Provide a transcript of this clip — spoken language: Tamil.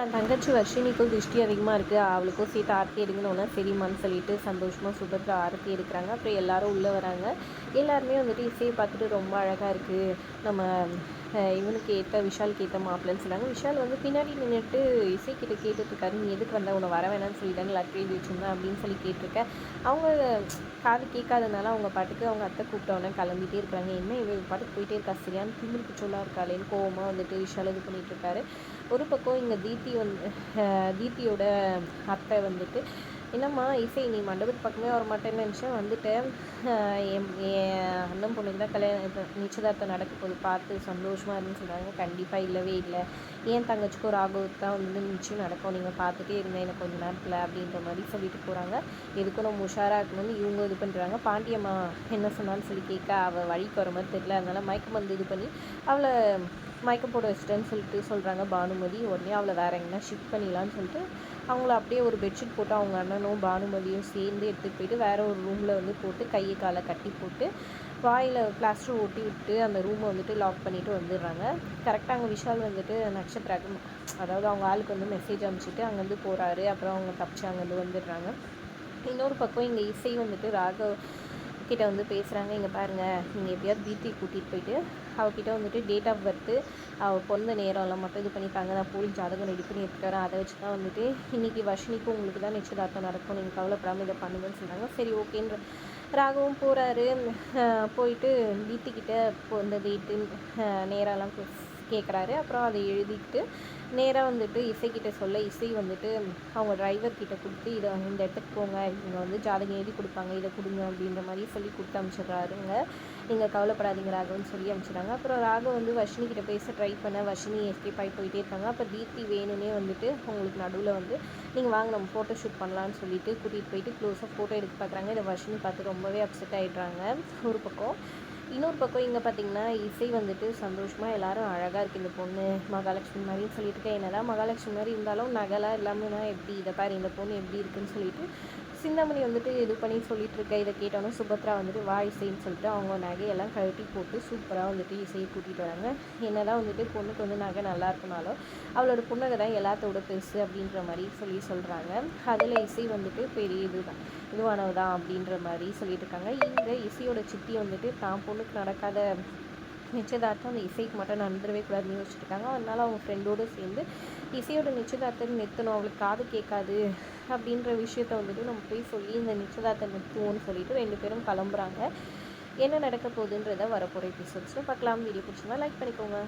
என் தங்கச்சி வர்ஷினிக்கும் திருஷ்டி அதிகமாக இருக்குது, அவளுக்கும் சேர்த்து ஆரத்தி எடுங்கன்னு சரிம்மான்னு சொல்லிட்டு சந்தோஷமாக சுபத்ரா ஆரத்தி எடுக்கிறாங்க. அப்புறம் எல்லாரும் உள்ளே வராங்க. எல்லாருமே வந்துட்டு இசையை பார்த்துட்டு ரொம்ப அழகாக இருக்குது, நம்ம இவனுக்கு ஏற்ற விஷாலுக்கு ஏற்ற மாப்பிள்ளைன்னு சொல்கிறாங்க. விஷால் வந்து பின்னாடி நின்றுட்டு இசைக்கிட்ட கேட்டுட்ருக்காரு, நீ எதுக்கு வந்தால் உன்னை வர வேணான்னு சொல்லிட்டாங்க, லட்டு எழுதி வச்சுருந்தேன் அப்படின்னு சொல்லி கேட்டிருக்கேன். அவங்க காது கேட்காதனால அவங்க பாட்டுக்கு அவங்க அத்தை கூப்பிட்டவொடனே கிளம்பிட்டே இருக்கிறாங்க. என்ன இவ பாட்டுக்கு போயிட்டே இருக்கா, சரியான திமிருக்கு சொல்லா இருக்காளேன்னு கோவமாக வந்துட்டு விஷால் இது பண்ணிகிட்ருக்காரு. ஒரு பக்கம் இங்கே தீப்தியோட அத்தை வந்துட்டு, என்னம்மா இசை நீ மண்டபத்து பக்கமே வர மாட்டேன்னு நினச்சேன், வந்துட்டேன், என் அண்ணன் பொண்ணுக்கு தான் கல்யாணம் நிச்சயதார்த்தம் நடக்க போது, பார்த்து சந்தோஷமாக இருந்துன்னு சொல்கிறாங்க. கண்டிப்பாக இல்லவே இல்லை, ஏன் தங்கச்சிக்கும் ராகுவுக்கு தான் வந்து நிச்சயம் நடக்கும், நீங்கள் பார்த்துட்டே இருந்தேன் எனக்கு கொஞ்சம் நேரத்தில் அப்படின்ற மாதிரி சொல்லிட்டு போகிறாங்க. எதுக்கும் நம்ம உஷாராக இருக்கணும்னு இவங்க இது பண்ணுறாங்க. பாண்டியம்மா என்ன சொன்னான்னு சொல்லி கேட்க அவள் வழிக்கு வர மாதிரி தெரியல, அதனால் மயக்கம் வந்து இது பண்ணி அவளை மயக்கம் போட வச்சிட்டேன்னு சொல்லிட்டு சொல்கிறாங்க பானுமதி. உடனே அவளை வேறு எங்கன்னா ஷிஃப்ட் பண்ணிடலான்னு சொல்லிட்டு அவங்கள அப்படியே ஒரு பெட்ஷீட் போட்டு அவங்க அண்ணனும் பானுமதியும் சேர்ந்து எடுத்துகிட்டு போயிட்டு வேறு ஒரு ரூமில் வந்து போட்டு கையை காலை கட்டி போட்டு வாயில் பிளாஸ்டர் ஒட்டி விட்டு அந்த ரூமை வந்துட்டு லாக் பண்ணிவிட்டு வந்துடுறாங்க. கரெக்டாக அங்கே விஷால் வந்துட்டு நட்சத்திரம், அதாவது அவங்க ஆளுக்கு வந்து மெசேஜ் அனுப்பிச்சிட்டு அங்கேருந்து போகிறாரு. அப்புறம் அவங்க தப்பிச்சு அங்கேருந்து வந்துடுறாங்க. இன்னொரு பக்கம் இங்கே இசை வந்துட்டு ராகவ் கிட்ட வந்து பேசுகிறாங்க. இங்கே பாருங்கள், நீங்கள் எப்படியாவது தீப்தி கூட்டிகிட்டு போயிட்டு அவகிட்ட வந்துட்டு டேட் ஆஃப் பர்த்து அவள் பிறந்த நேரம்லாம் மட்டும் இது பண்ணியிருக்காங்க, நான் போலி ஜாதகம் ரெடி பண்ணி எடுத்துக்கிறேன், அதை வச்சு தான் வந்துட்டு இன்றைக்கி வர்ஷினிக்கும் உங்களுக்கு தான் நிச்சயதார்த்தம் நடக்கும், நீங்கள் கவலைப்படாமல் இதை பண்ணுங்கன்னு சொல்கிறாங்க. சரி ஓகேன்ற ராகவும் போகிறாரு. போயிட்டு தீப்திக்கிட்ட இப்போ இந்த டேட்டு நேரம்லாம் கேட்குறாரு. அப்புறம் அதை எழுதிக்கிட்டு நேராக வந்துட்டு இசைக்கிட்ட சொல்ல, இசை வந்துட்டு அவங்க டிரைவர்கிட்ட கொடுத்து இதை இந்த இடத்துக்கு போங்க, இவங்க வந்து ஜாதகம் எழுதி கொடுப்பாங்க, இதை கொடுங்க அப்படின்ற மாதிரி சொல்லி கொடுத்து அனுப்பிச்சிடுறாருங்க. நீங்கள் கவலைப்படாதீங்க ராகவன்னு சொல்லி அனுப்பிச்சிடுறாங்க. அப்புறம் ராகவ் வந்து வர்ஷினிக்கிட்ட பேச ட்ரை பண்ண வர்ஷினி எஸ்கேப் ஆகி போயிட்டே இருக்காங்க. அப்போ தீப்தி வேணும்னே வந்துட்டு உங்களுக்கு நடுவில் வந்து நீங்கள் வாங்க நம்ம ஃபோட்டோ ஷூட் பண்ணலான்னு சொல்லிட்டு கூட்டிகிட்டு போயிட்டு க்ளோஸாக ஃபோட்டோ எடுக்க பார்க்குறாங்க. இதை வர்ஷினி பார்த்து ரொம்பவே அப்செட் ஆகிடுறாங்க ஒரு பக்கம். இன்னொரு பக்கம் இங்கே பார்த்திங்கன்னா இசை வந்துட்டு சந்தோஷமாக எல்லோரும் அழகாக இருக்குது இந்த பொண்ணு மகாலட்சுமி மாதிரின்னு சொல்லிட்டு இருக்கேன். என்னதான் மகாலட்சுமி மாதிரி இருந்தாலும் நகைலாம் எல்லாமேனா எப்படி, இதை பாரு இந்த பொண்ணு எப்படி இருக்குன்னு சொல்லிட்டு சிந்தாமணி வந்துட்டு இது பண்ணி சொல்லிட்டு இருக்க. இதை கேட்டோன்னே சுபத்ரா வந்துட்டு வா இசைன்னு சொல்லிட்டு அவங்க நகையெல்லாம் கழட்டி போட்டு சூப்பராக வந்துட்டு இசையை கூட்டிகிட்டு வராங்க. என்னதான் வந்துட்டு பொண்ணுக்கு வந்து நகை நல்லா இருக்குனாலும் அவளோட புன்னகை தான் எல்லாத்தோட பெருசு அப்படின்ற மாதிரி சொல்கிறாங்க. அதில் இசை வந்துட்டு பெரிய இதுவானவதான் அப்படின்ற மாதிரி சொல்லிட்டு இருக்காங்க. இந்த இசையோட சித்தி வந்துட்டு தான் பொண்ணுக்கு நடக்காத நிச்சயதார்த்தம் அந்த இசைக்கு மட்டும் நடந்துடவே கூடாதுன்னு யோசிச்சுருக்காங்க. அதனால் அவங்க ஃப்ரெண்டோடு சேர்ந்து இசையோட நிச்சயதார்த்தம் நிறுத்தணும், அவளுக்கு காது கேட்காது அப்படின்ற விஷயத்த வந்துட்டு நம்ம போய் சொல்லி இந்த நிச்சயதார்த்தம் நிறுத்துவோம்னு சொல்லிட்டு 2 பேரும் கிளம்புறாங்க. என்ன நடக்க போகுதுன்றதை வரப்போகிற எபிசோட்ஸில் பார்க்கலாம். வீடியோ பிடிச்சிருந்தா லைக் பண்ணிக்கோங்க.